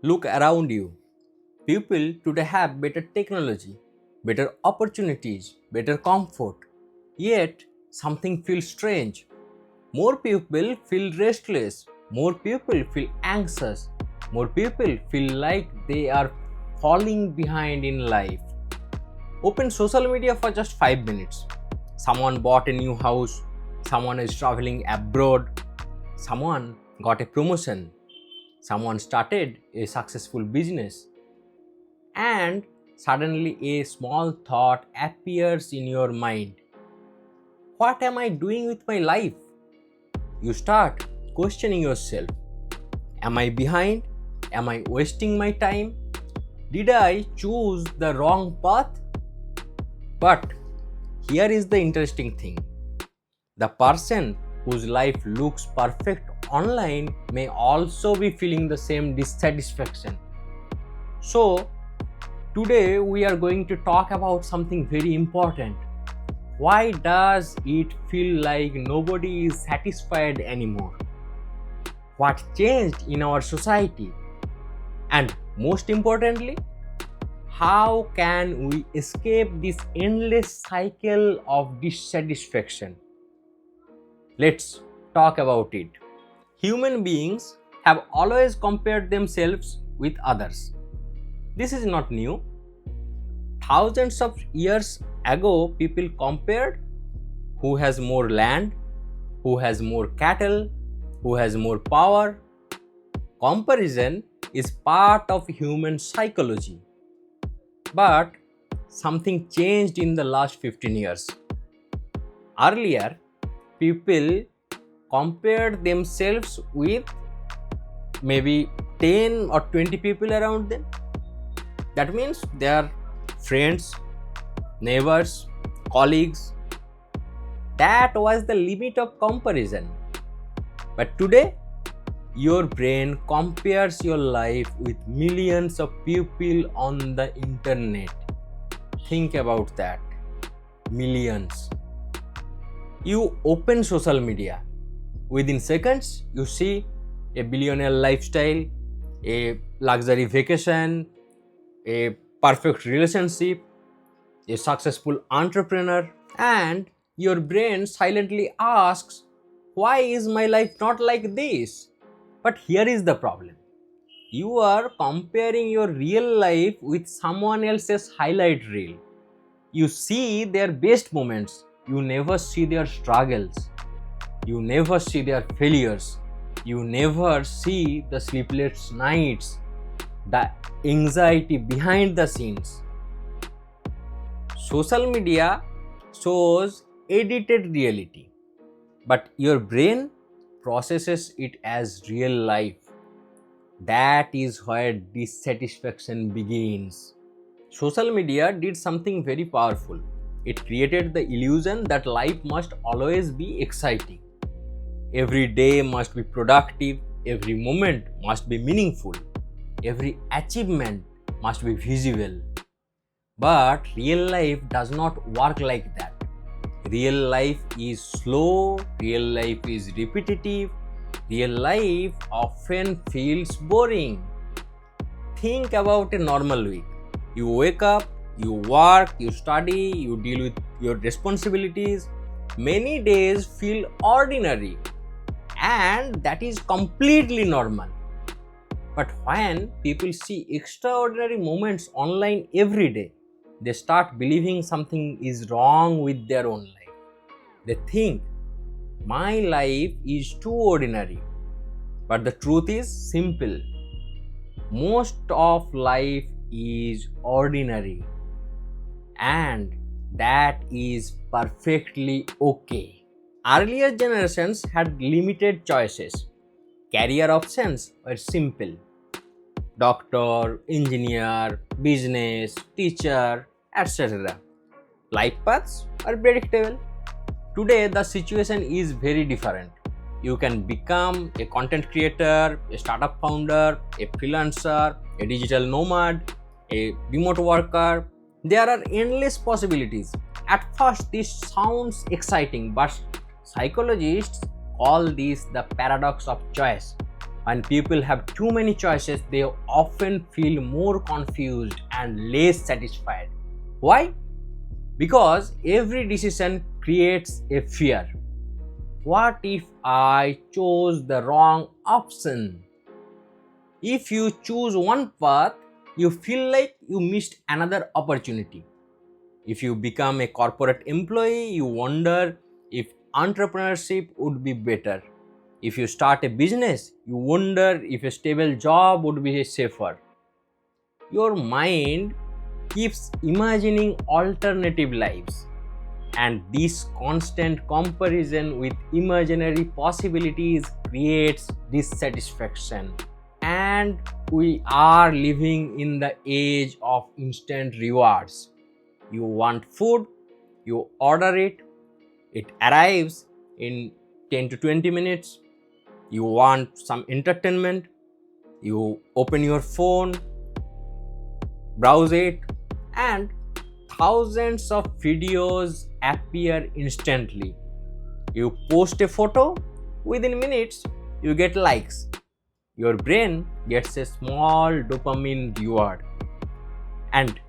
Look around you. People today have better technology, better opportunities, better comfort. Yet, something feels strange. More people feel restless. More people feel anxious. More people feel like they are falling behind in life. Open social media for just 5 minutes. Someone bought a new house. Someone is traveling abroad. Someone got a promotion. Someone started a successful business. And suddenly a small thought appears in your mind. What am I doing with my life? You start questioning yourself. Am I behind? Am I wasting my time? Did I choose the wrong path? But here is the interesting thing. The person whose life looks perfect online may also be feeling the same dissatisfaction. So, today we are going to talk about something very important. Why does it feel like nobody is satisfied anymore? What changed in our society? And most importantly, how can we escape this endless cycle of dissatisfaction? Let's talk about it. Human beings have always compared themselves with others. This is not new. Thousands of years ago, people compared who has more land, who has more cattle, who has more power. Comparison is part of human psychology. But something changed in the last 15 years. Earlier, people compared themselves with maybe 10 or 20 people around them. That means they are friends, neighbors, colleagues. That was the limit of comparison. But today, your brain compares your life with millions of people on the internet. Think about that. Millions. You open social media. Within seconds, you see a billionaire lifestyle, a luxury vacation, a perfect relationship, a successful entrepreneur, and your brain silently asks, why is my life not like this? But here is the problem. You are comparing your real life with someone else's highlight reel. You see their best moments, you never see their struggles, you never see their failures, you never see the sleepless nights, the anxiety behind the scenes. Social media shows edited reality, but your brain processes it as real life. That is where dissatisfaction begins. Social media did something very powerful. It created the illusion that life must always be exciting. Every day must be productive, every moment must be meaningful, every achievement must be visible. But real life does not work like that. Real life is slow, real life is repetitive, real life often feels boring. Think about a normal week. You wake up, you work, you study, you deal with your responsibilities. Many days feel ordinary, and that is completely normal. But when people see extraordinary moments online every day, they start believing something is wrong with their own life. They think, my life is too ordinary. But the truth is simple. Most of life is ordinary, and that is perfectly okay. Earlier generations had limited choices. Career options were simple: doctor, engineer, business, teacher, etc. Life paths are predictable. Today, the situation is very different. You can become a content creator, a startup founder, a freelancer, a digital nomad, a remote worker. There are endless possibilities. At first, this sounds exciting, but psychologists call this the paradox of choice. When people have too many choices, they often feel more confused and less satisfied. Why? Because every decision creates a fear. What if I chose the wrong option? If you choose one path, you feel like you missed another opportunity. If you become a corporate employee, you wonder if entrepreneurship would be better. If you start a business, you wonder if a stable job would be safer. Your mind keeps imagining alternative lives, and this constant comparison with imaginary possibilities creates dissatisfaction. And we are living in the age of instant rewards. You want food, you order it, it arrives in 10 to 20 minutes. You want some entertainment, you open your phone, browse it, and thousands of videos appear instantly. You post a photo, within minutes, you get likes. Your brain gets a small dopamine reward. And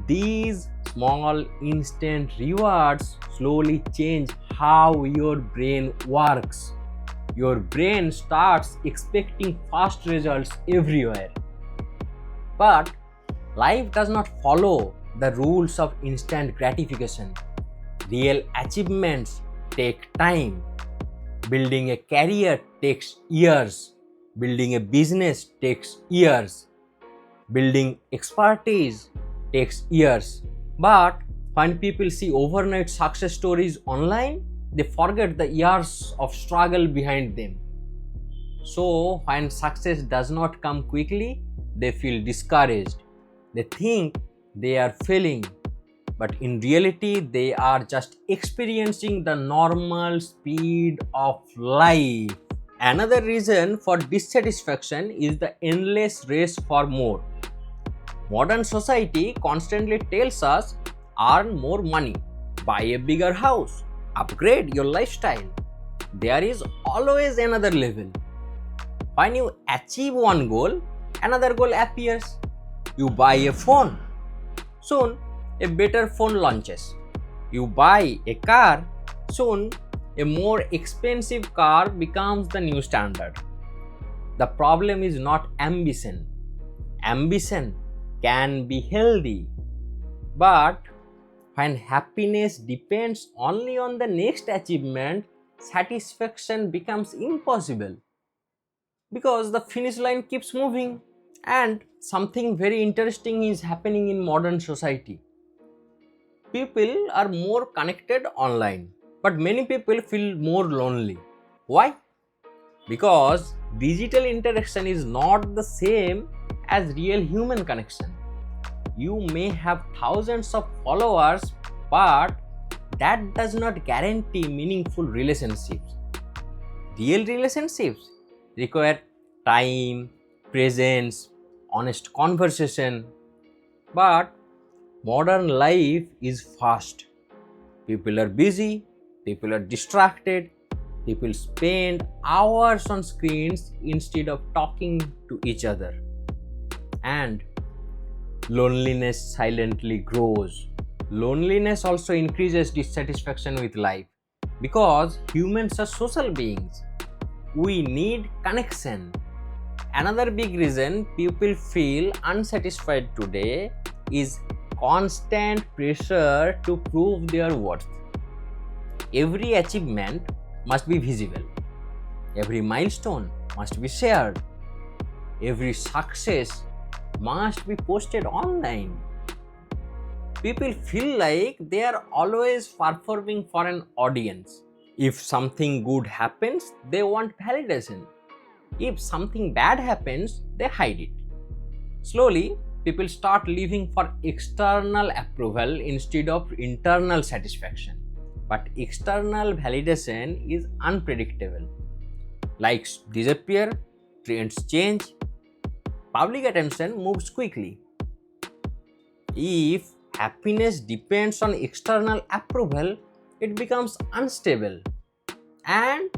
these small instant rewards slowly change how your brain works. Your brain starts expecting fast results everywhere. But life does not follow the rules of instant gratification. Real achievements take time. Building a career takes years. Building a business takes years. Building expertise takes years. But when people see overnight success stories online, they forget the years of struggle behind them. So, when success does not come quickly, they feel discouraged. They think they are failing, but in reality, they are just experiencing the normal speed of life. Another reason for dissatisfaction is the endless race for more. Modern society constantly tells us earn more money, buy a bigger house, upgrade your lifestyle. There is always another level. When you achieve one goal, another goal appears. You buy a phone. Soon, a better phone launches. You buy a car. Soon, a more expensive car becomes the new standard. The problem is not ambition. Ambition can be healthy, but when happiness depends only on the next achievement, satisfaction becomes impossible because the finish line keeps moving. And something very interesting is happening in modern society. People are more connected online, but many people feel more lonely. Why? Because digital interaction is not the same as real human connection. You may have thousands of followers, but that does not guarantee meaningful relationships. Real relationships require time, presence, honest conversation. But modern life is fast. People are busy, people are distracted, people spend hours on screens instead of talking to each other. And loneliness silently grows. Loneliness also increases dissatisfaction with life because humans are social beings. We need connection. Another big reason people feel unsatisfied today is constant pressure to prove their worth. Every achievement must be visible, every milestone must be shared, every success must be posted online. People feel like they are always performing for an audience. If something good happens, they want validation. If something bad happens, they hide it. Slowly, people start living for external approval instead of internal satisfaction. But external validation is unpredictable. Likes disappear, trends change, public attention moves quickly. If happiness depends on external approval, it becomes unstable. And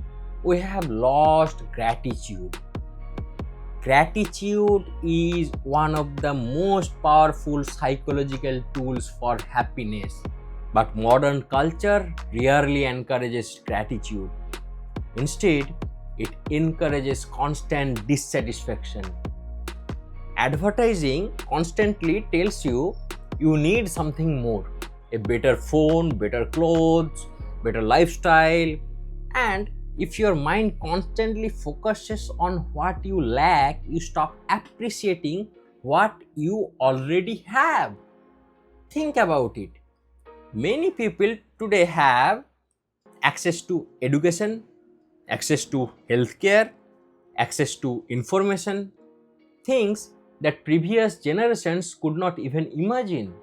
we have lost gratitude. Gratitude is one of the most powerful psychological tools for happiness. But modern culture rarely encourages gratitude. Instead, it encourages constant dissatisfaction. Advertising constantly tells you need something more, a better phone, better clothes, better lifestyle. And if your mind constantly focuses on what you lack, you stop appreciating what you already have. Think about it. Many people today have access to education, access to healthcare, access to information, things that previous generations could not even imagine.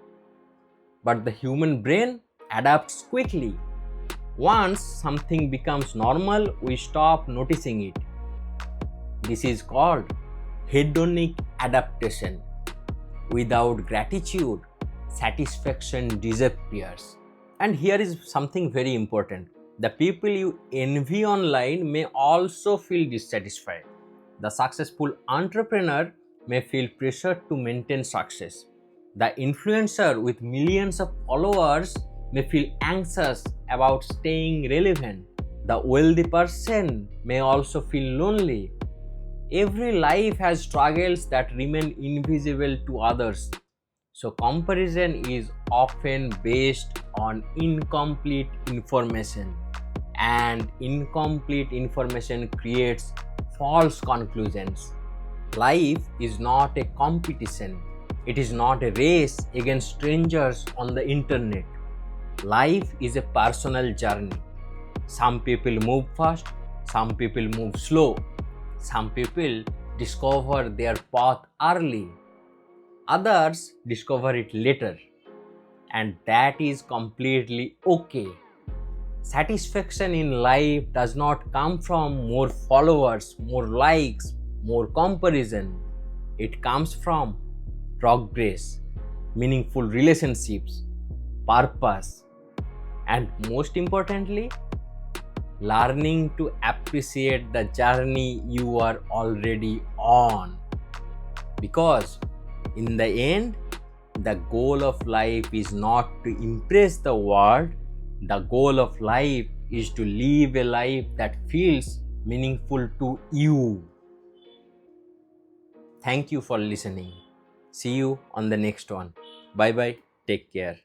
But the human brain adapts quickly. Once something becomes normal, we stop noticing it. This is called hedonic adaptation. Without gratitude, satisfaction disappears. And here is something very important. The people you envy online may also feel dissatisfied. The successful entrepreneur may feel pressure to maintain success. The influencer with millions of followers may feel anxious about staying relevant. The wealthy person may also feel lonely. Every life has struggles that remain invisible to others. So, comparison is often based on incomplete information, and incomplete information creates false conclusions. Life is not a competition, it is not a race against strangers on the internet. Life is a personal journey. Some people move fast, some people move slow, some people discover their path early, others discover it later, and that is completely okay. Satisfaction in life does not come from more followers, more likes, more comparison. It comes from progress, meaningful relationships, purpose, and most importantly, learning to appreciate the journey you are already on. Because in the end, the goal of life is not to impress the world, the goal of life is to live a life that feels meaningful to you. Thank you for listening. See you on the next one. Bye bye. Take care.